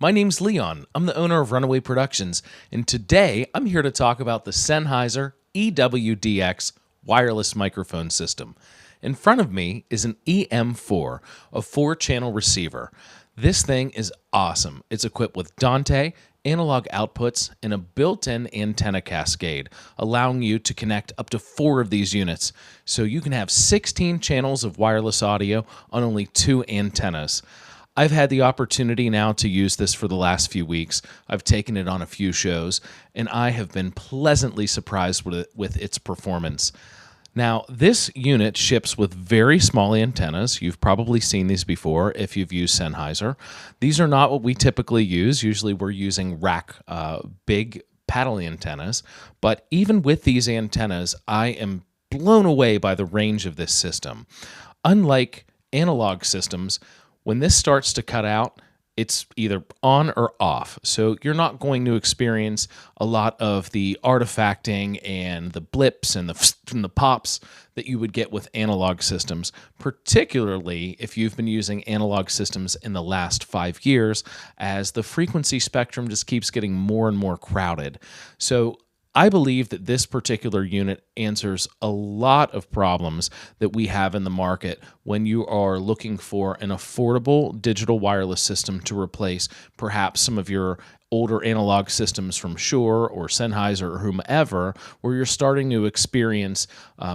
My name's Leon. I'm the owner of Runaway Productions, and today I'm here to talk about the Sennheiser EW-DX wireless microphone system. In front of me is an EM4, a 4-channel receiver. This thing is awesome. It's equipped with Dante, analog outputs, and a built-in antenna cascade, allowing you to connect up to 4 of these units, so you can have 16 channels of wireless audio on only 2 antennas. I've had the opportunity now to use this for the last few weeks. I've taken it on a few shows, and I have been pleasantly surprised with its performance. Now, this unit ships with very small antennas. You've probably seen these before if you've used Sennheiser. These are not what we typically use. Usually we're using rack, big paddle antennas. But even with these antennas, I am blown away by the range of this system. Unlike analog systems, when this starts to cut out, it's either on or off. So you're not going to experience a lot of the artifacting and the blips and the pops that you would get with analog systems, particularly if you've been using analog systems in the last 5 years, as the frequency spectrum just keeps getting more and more crowded. So I believe that this particular unit answers a lot of problems that we have in the market when you are looking for an affordable digital wireless system to replace perhaps some of your older analog systems from Shure or Sennheiser or whomever, where you're starting to experience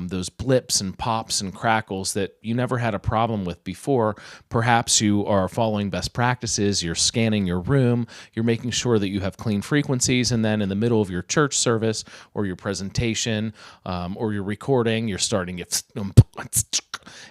those blips and pops and crackles that you never had a problem with before. Perhaps you are following best practices, you're scanning your room, you're making sure that you have clean frequencies, and then in the middle of your church service or your presentation or your recording, you're starting to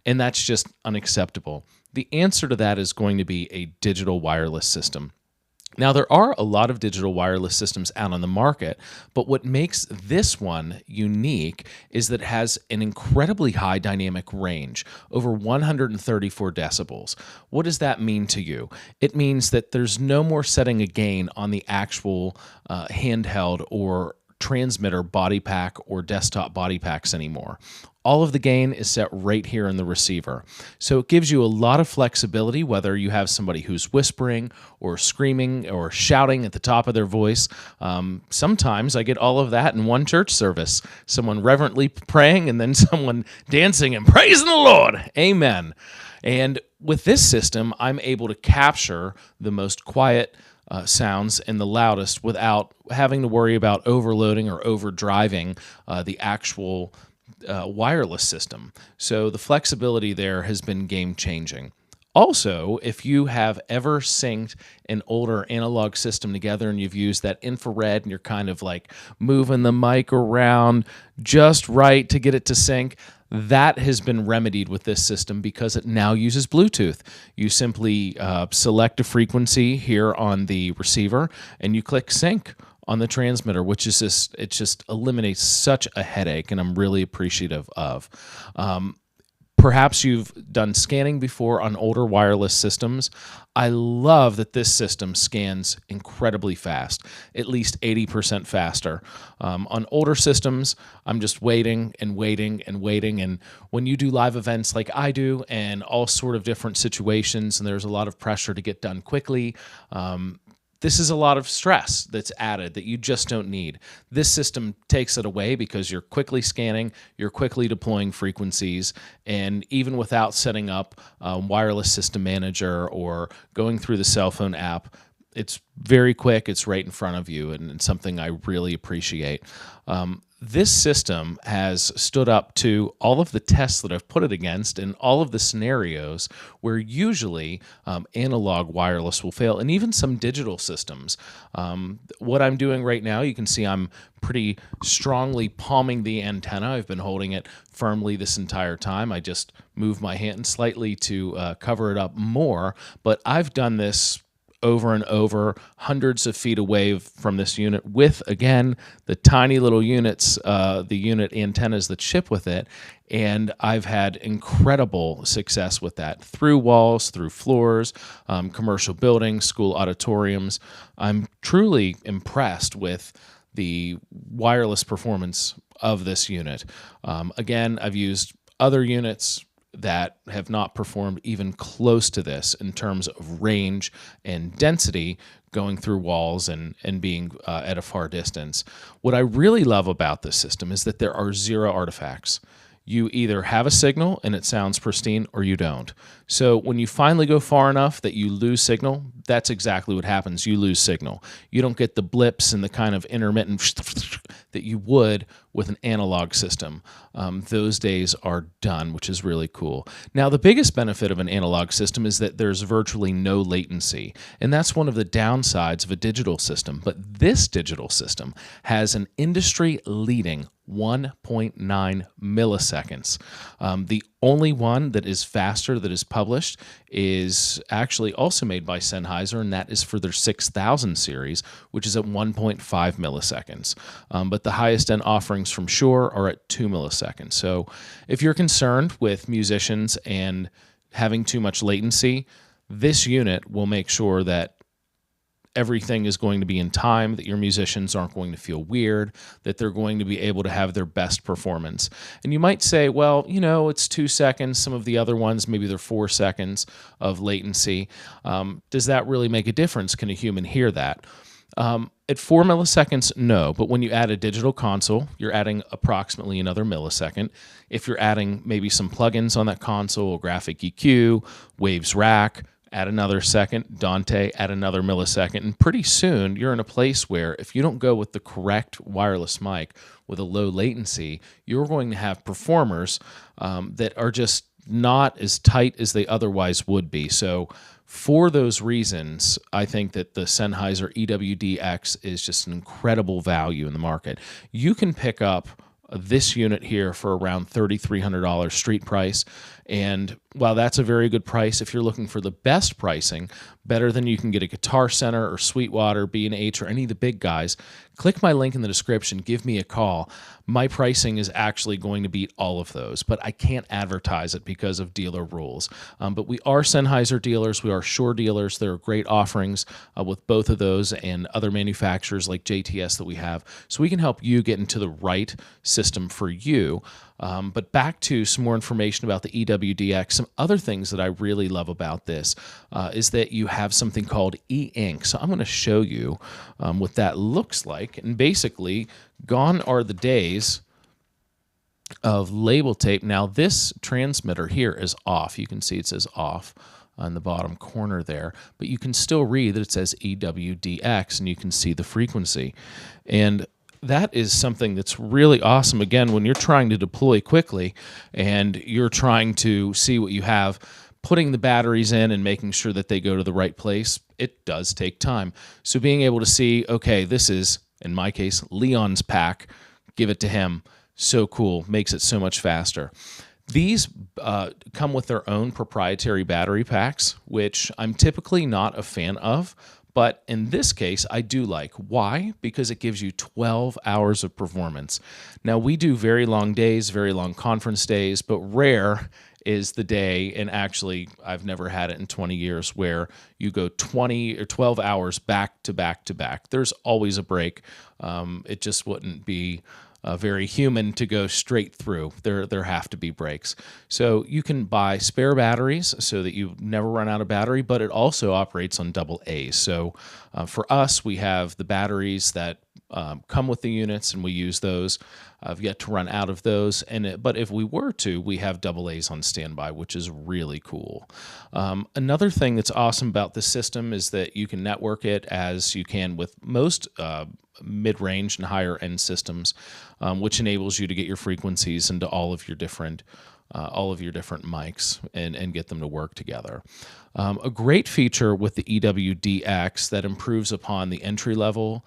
and that's just unacceptable. The answer to that is going to be a digital wireless system. Now, there are a lot of digital wireless systems out on the market, but what makes this one unique is that it has an incredibly high dynamic range, over 134 decibels. What does that mean to you? It means that there's no more setting a gain on the actual handheld or transmitter body pack or desktop body packs anymore. All of the gain is set right here in the receiver. So it gives you a lot of flexibility, whether you have somebody who's whispering or screaming or shouting at the top of their voice. Sometimes I get all of that in one church service. Someone reverently praying and then someone dancing and praising the Lord. Amen. And with this system, I'm able to capture the most quiet sounds and the loudest without having to worry about overloading or overdriving the actual wireless system. So the flexibility there has been game-changing. Also, if you have ever synced an older analog system together and you've used that infrared and you're kind of like moving the mic around just right to get it to sync, that has been remedied with this system because it now uses Bluetooth. You simply select a frequency here on the receiver and you click sync on the transmitter, which is it just eliminates such a headache, and I'm really appreciative of. Perhaps you've done scanning before on older wireless systems. I love that this system scans incredibly fast, at least 80% faster. On older systems, I'm just waiting and waiting and waiting. And when you do live events like I do and all sort of different situations, and there's a lot of pressure to get done quickly, this is a lot of stress that's added that you just don't need. This system takes it away because you're quickly scanning, you're quickly deploying frequencies, and even without setting up a wireless system manager or going through the cell phone app, it's very quick, it's right in front of you, and it's something I really appreciate. This system has stood up to all of the tests that I've put it against and all of the scenarios where usually analog wireless will fail, and even some digital systems. What I'm doing right now, you can see I'm pretty strongly palming the antenna. I've been holding it firmly this entire time. I just move my hand slightly to cover it up more, but I've done this over and over, hundreds of feet away from this unit with, again, the tiny little units, the unit antennas that ship with it, and I've had incredible success with that through walls, through floors, commercial buildings, school auditoriums. I'm truly impressed with the wireless performance of this unit. Again, I've used other units that have not performed even close to this in terms of range and density going through walls and being at a far distance. What I really love about this system is that there are zero artifacts. You either have a signal and it sounds pristine or you don't. So when you finally go far enough that you lose signal, that's exactly what happens. You lose signal. You don't get the blips and the kind of intermittent that you would with an analog system. Those days are done, which is really cool. Now, the biggest benefit of an analog system is that there's virtually no latency, and that's one of the downsides of a digital system. But this digital system has an industry-leading 1.9 milliseconds. The only one that is faster that is published is actually also made by Sennheiser, and that is for their 6000 series, which is at 1.5 milliseconds. But the highest end offerings from Shure are at 2 milliseconds. So if you're concerned with musicians and having too much latency, this unit will make sure that everything is going to be in time, that your musicians aren't going to feel weird, that they're going to be able to have their best performance. And you might say, well, you know, it's 2 seconds. Some of the other ones, maybe they're 4 seconds of latency. Does that really make a difference? Can a human hear that? At 4 milliseconds, no. But when you add a digital console, you're adding approximately another millisecond. If you're adding maybe some plugins on that console, graphic EQ, Waves Rack, add another second, Dante, add another millisecond, and pretty soon you're in a place where if you don't go with the correct wireless mic with a low latency, you're going to have performers that are just not as tight as they otherwise would be. So for those reasons, I think that the Sennheiser EW-DX is just an incredible value in the market. You can pick up this unit here for around $3,300 street price. And while that's a very good price, if you're looking for the best pricing, better than you can get a Guitar Center or Sweetwater, B&H, or any of the big guys, click my link in the description, give me a call. My pricing is actually going to beat all of those, but I can't advertise it because of dealer rules. But we are Sennheiser dealers. We are Shure dealers. There are great offerings with both of those and other manufacturers like JTS that we have. So we can help you get into the right system for you. But back to some more information about the EW-DX. Some other things that I really love about this is that you have something called e-ink. So I'm going to show you what that looks like. And basically, gone are the days of label tape. Now, this transmitter here is off. You can see it says off on the bottom corner there, but you can still read that it says EW-DX, and you can see the frequency. And that is something that's really awesome. Again, when you're trying to deploy quickly and you're trying to see what you have, putting the batteries in and making sure that they go to the right place, it does take time. So being able to see, okay, this is, in my case, Leon's pack, give it to him, so cool, makes it so much faster. These come with their own proprietary battery packs, which I'm typically not a fan of. But in this case, I do like. Why? Because it gives you 12 hours of performance. Now, we do very long days, very long conference days, but rare is the day, and actually, I've never had it in 20 years, where you go 20 or 12 hours back to back to back. There's always a break. It just wouldn't be very human to go straight through. There have to be breaks. So you can buy spare batteries so that you never run out of battery, but it also operates on AA. So for us, we have the batteries that come with the units, and we use those. I've yet to run out of those, but if we were to, we have AA's on standby, which is really cool. Another thing that's awesome about this system is that you can network it as you can with most mid-range and higher-end systems, which enables you to get your frequencies into all of your different mics and get them to work together. A great feature with the EW-DX that improves upon the entry-level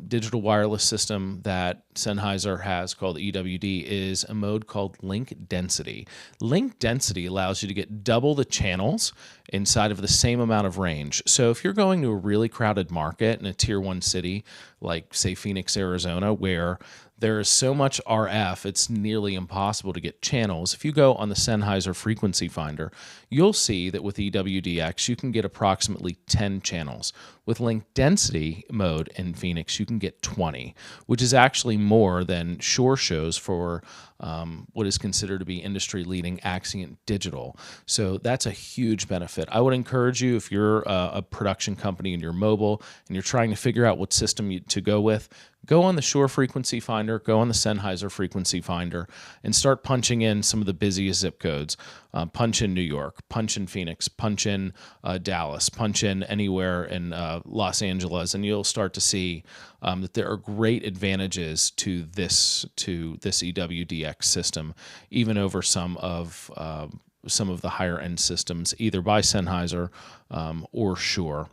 digital wireless system that Sennheiser has called EWD is a mode called link density. Link density allows you to get double the channels inside of the same amount of range. So if you're going to a really crowded market in a tier 1 city, like say Phoenix, Arizona, where there is so much RF, it's nearly impossible to get channels. If you go on the Sennheiser frequency finder, you'll see that with EW-DX, you can get approximately 10 channels. With link density mode in Phoenix, you can get 20, which is actually more than Shure shows for what is considered to be industry-leading Axient digital. So that's a huge benefit. I would encourage you, if you're a production company and you're mobile and you're trying to figure out what system to go with, go on the Shure frequency finder, go on the Sennheiser frequency finder, and start punching in some of the busiest zip codes. Punch in New York, punch in Phoenix, punch in Dallas, punch in anywhere in Los Angeles, and you'll start to see that there are great advantages to this EW-DX system, even over some of the higher end systems, either by Sennheiser or Shure.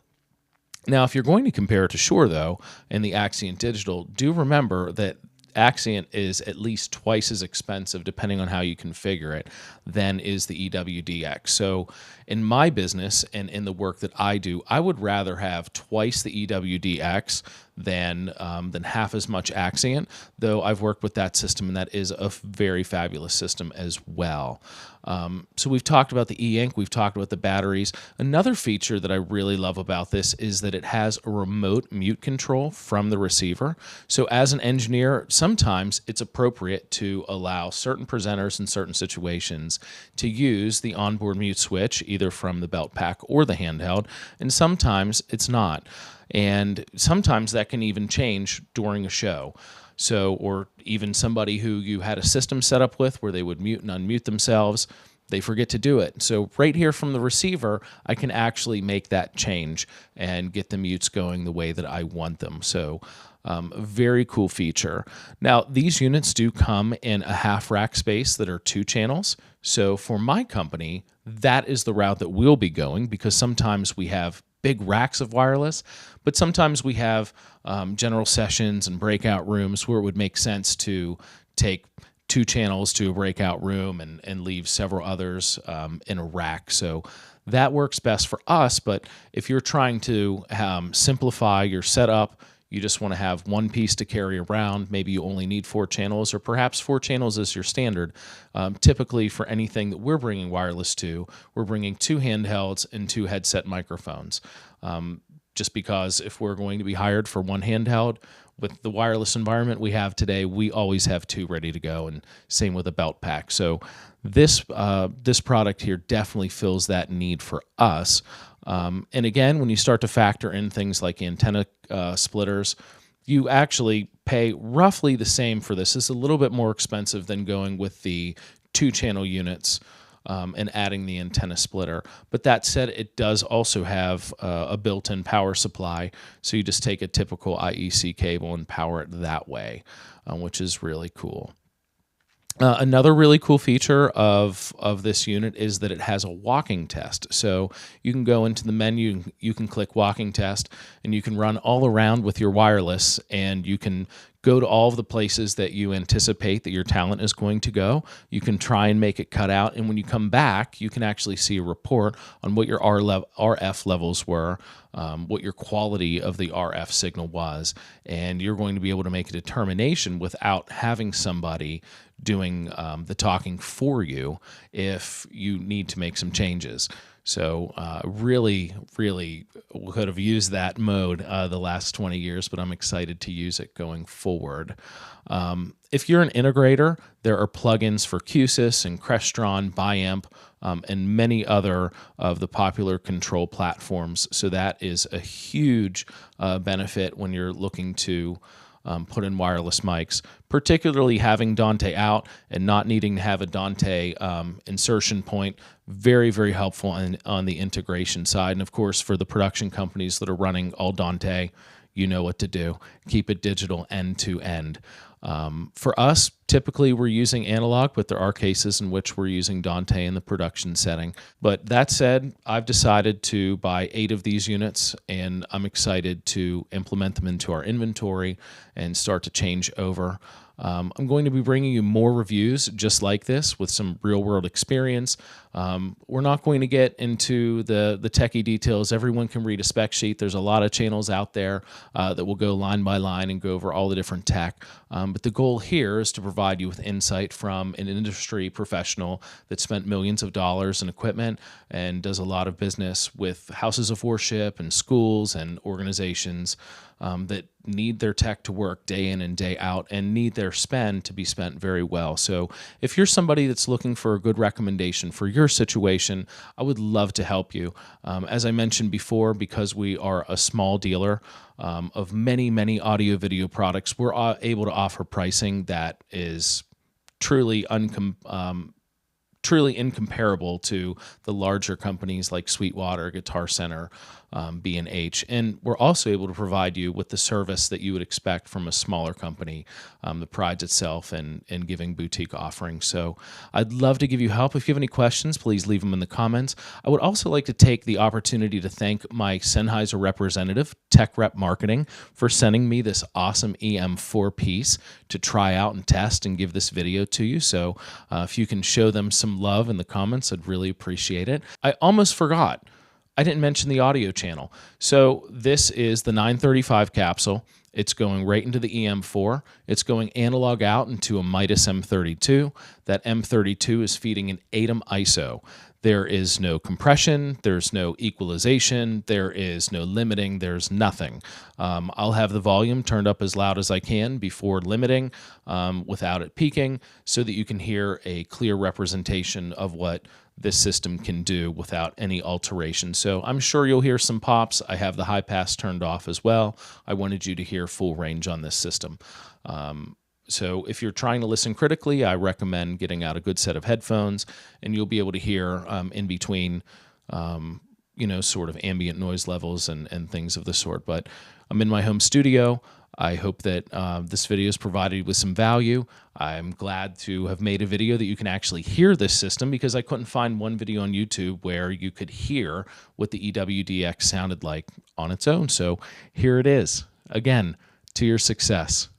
Now, if you're going to compare it to Shure, though, and the Axient Digital, do remember that Axient is at least twice as expensive, depending on how you configure it, than is the EW-DX. So in my business and in the work that I do, I would rather have twice the EW-DX than half as much Axient, though I've worked with that system, and that is a very fabulous system as well. So we've talked about the e-ink, we've talked about the batteries. Another feature that I really love about this is that it has a remote mute control from the receiver. So as an engineer, sometimes it's appropriate to allow certain presenters in certain situations to use the onboard mute switch, either from the belt pack or the handheld, and sometimes it's not. And sometimes that can even change during a show. So, or even somebody who you had a system set up with where they would mute and unmute themselves, they forget to do it. So right here from the receiver, I can actually make that change and get the mutes going the way that I want them. So a very cool feature. Now, these units do come in a half rack space that are 2 channels. So for my company, that is the route that we'll be going, because sometimes we have big racks of wireless, but sometimes we have general sessions and breakout rooms where it would make sense to take 2 channels to a breakout room and leave several others in a rack. So that works best for us. But if you're trying to simplify your setup, you just want to have one piece to carry around, maybe you only need 4 channels, or perhaps 4 channels is your standard. Typically for anything that we're bringing wireless to, we're bringing 2 handhelds and 2 headset microphones. Just because if we're going to be hired for 1 handheld, with the wireless environment we have today, we always have 2 ready to go, and same with a belt pack. So this product here definitely fills that need for us. And again, when you start to factor in things like antenna splitters, you actually pay roughly the same for this. It's a little bit more expensive than going with the 2-channel units and adding the antenna splitter. But that said, it does also have a built-in power supply, so you just take a typical IEC cable and power it that way, which is really cool. Another really cool feature of this unit is that it has a walking test. So you can go into the menu, you can click walking test, and you can run all around with your wireless, and you can go to all of the places that you anticipate that your talent is going to go. You can try and make it cut out, and when you come back, you can actually see a report on what your RF levels were, what your quality of the RF signal was, and you're going to be able to make a determination without having somebody doing the talking for you if you need to make some changes. So really could have used that mode the last 20 years, but I'm excited to use it going forward. If you're an integrator, there are plugins for QSYS and Crestron, Biamp, and many other of the popular control platforms. So that is a huge benefit when you're looking to put in wireless mics, particularly having Dante out and not needing to have a Dante insertion point. Very, very helpful on the integration side. And of course, for the production companies that are running all Dante, you know what to do. Keep it digital end to end. For us, typically we're using analog, but there are cases in which we're using Dante in the production setting. But that said, I've decided to buy 8 of these units, and I'm excited to implement them into our inventory and start to change over. I'm going to be bringing you more reviews just like this with some real-world experience. We're not going to get into the techie details. Everyone can read a spec sheet. There's a lot of channels out there that will go line by line and go over all the different tech. But the goal here is to provide you with insight from an industry professional that spent millions of dollars in equipment and does a lot of business with houses of worship and schools and organizations that need their tech to work day in and day out and need their spend to be spent very well. So if you're somebody that's looking for a good recommendation for your situation, I would love to help you. As I mentioned before, because we are a small dealer of many, many audio video products, we're able to offer pricing that is truly truly incomparable to the larger companies like Sweetwater, Guitar Center, B&H. And we're also able to provide you with the service that you would expect from a smaller company that prides itself in giving boutique offerings. So I'd love to give you help. If you have any questions, please leave them in the comments. I would also like to take the opportunity to thank my Sennheiser representative, Tech Rep Marketing, for sending me this awesome EM 4-piece to try out and test and give this video to you. So if you can show them some love in the comments, I'd really appreciate it. I almost forgot. I didn't mention the audio channel. So this is the 935 capsule. It's going right into the EM4. It's going analog out into a Midas M32. That M32 is feeding an Atem Iso. There is no compression, there's no equalization, there is no limiting, there's nothing. I'll have the volume turned up as loud as I can before limiting without it peaking so that you can hear a clear representation of what this system can do without any alteration. So I'm sure you'll hear some pops. I have the high pass turned off as well. I wanted you to hear full range on this system. So if you're trying to listen critically, I recommend getting out a good set of headphones, and you'll be able to hear in between, sort of ambient noise levels and things of the sort. But I'm in my home studio. I hope that this video has provided you with some value. I'm glad to have made a video that you can actually hear this system, because I couldn't find one video on YouTube where you could hear what the EW-DX sounded like on its own. So here it is. Again, to your success.